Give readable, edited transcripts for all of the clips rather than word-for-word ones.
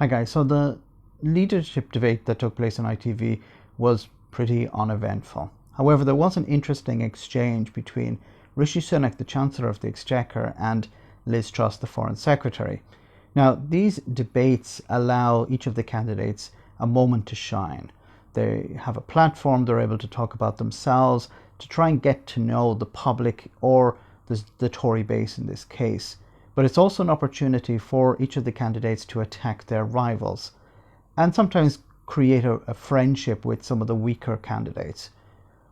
Hi guys, so the leadership debate that took place on ITV was pretty uneventful. However, there was an interesting exchange between Rishi Sunak, the Chancellor of the Exchequer, and Liz Truss, the Foreign Secretary. Now, these debates allow each of the candidates a moment to shine. They have a platform, they're able to talk about themselves, to try and get to know the public or the Tory base in this case. But it's also an opportunity for each of the candidates to attack their rivals and sometimes create a friendship with some of the weaker candidates.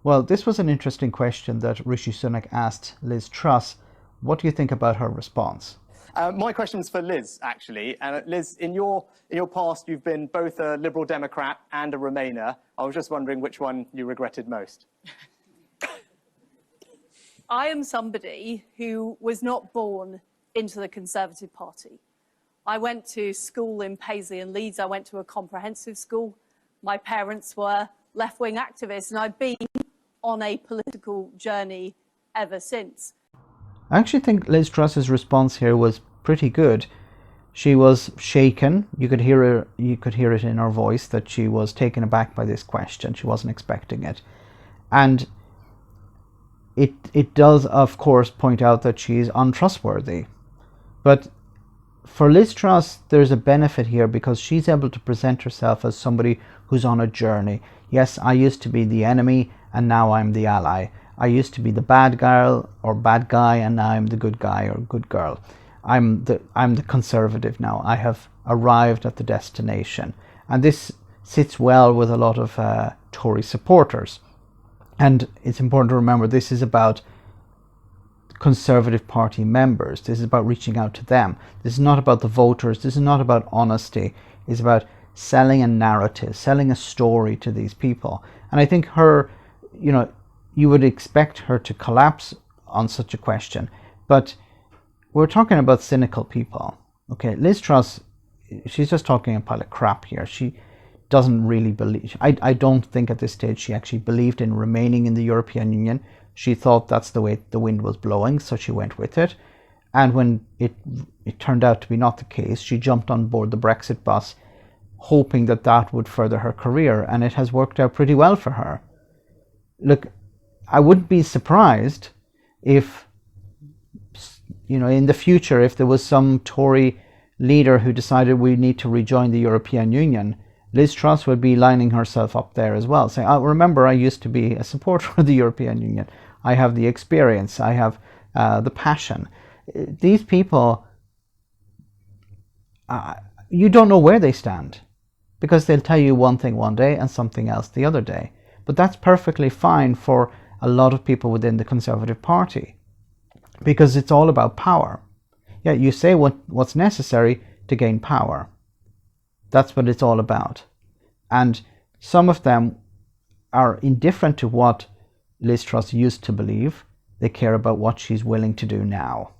Well, this was an interesting question that Rishi Sunak asked Liz Truss. What do you think about her response? My question's for Liz, actually. And Liz, in your past, you've been both a Liberal Democrat and a Remainer. I was just wondering which one you regretted most. I am somebody who was not born into the Conservative Party. I went to school in Paisley and Leeds. I went to a comprehensive school. My parents were left-wing activists, and I've been on a political journey ever since. I actually think Liz Truss's response here was pretty good. She was shaken. You could hear it in her voice that she was taken aback by this question. She wasn't expecting it. And it does, of course, point out that she's untrustworthy. But for Liz Truss, there's a benefit here because she's able to present herself as somebody who's on a journey. Yes, I used to be the enemy and now I'm the ally. I used to be the bad girl or bad guy and now I'm the good guy or good girl. I'm the conservative now. I have arrived at the destination. And this sits well with a lot of Tory supporters. And it's important to remember this is about Conservative Party members. This is about reaching out to them. This is not about the voters. This is not about honesty. It's about selling a narrative, selling a story to these people. And I think you would expect her to collapse on such a question. But we're talking about cynical people. Okay, Liz Truss, she's just talking a pile of crap here. She doesn't really believe, I don't think at this stage she actually believed in remaining in the European Union. She thought that's the way the wind was blowing, so she went with it. And when it turned out to be not the case, she jumped on board the Brexit bus, hoping that that would further her career, and it has worked out pretty well for her. Look, I wouldn't be surprised if, in the future, if there was some Tory leader who decided we need to rejoin the European Union, Liz Truss would be lining herself up there as well, saying, remember, I used to be a supporter of the European Union. I have the experience. I have the passion. These people, you don't know where they stand because they'll tell you one thing one day and something else the other day. But that's perfectly fine for a lot of people within the Conservative Party because it's all about power. Yeah, you say what's necessary to gain power. That's what it's all about. And some of them are indifferent to what Liz Truss used to believe. They care about what she's willing to do now.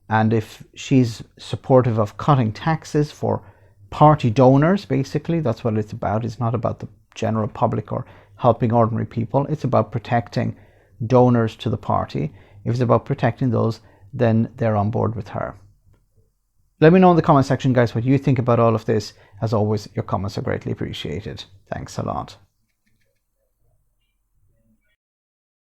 And if she's supportive of cutting taxes for party donors, basically, that's what it's about. It's not about the general public or helping ordinary people. It's about protecting donors to the party. If it's about protecting those, then they're on board with her. Let me know in the comment section, guys, what you think about all of this. As always, your comments are greatly appreciated. Thanks a lot.